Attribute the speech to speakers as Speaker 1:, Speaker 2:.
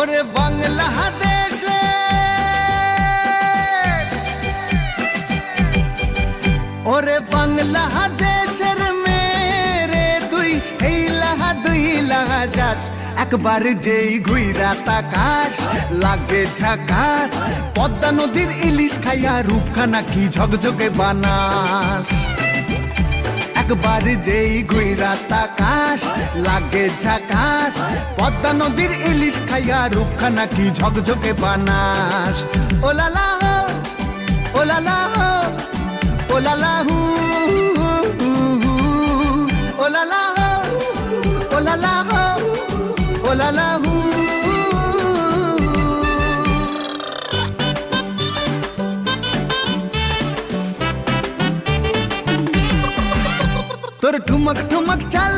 Speaker 1: ওরে বাংলাদেশে ওরে বাংলাদেশের মেরে তুই এই লাহা দুই লাহা যাস একবার যেই ঘুইরা তাকাস লাগে ঝাকাস পদ্মা নদীর ইলিশ খাইয়া রূপখানা কি ঝকঝকে বানাস একবার যেই ঘুইরা তাকাস লাগে ঝাকাস পদ্মা নদীর ইলিশ খাইয়া রূপখানা কি ঝকঝকে বানাস ওলালা হো ওলালা হো ওলালা হু ওলালা হো ওলালা হো ওলালা হু তোর ঠুমক ঠুমক চাল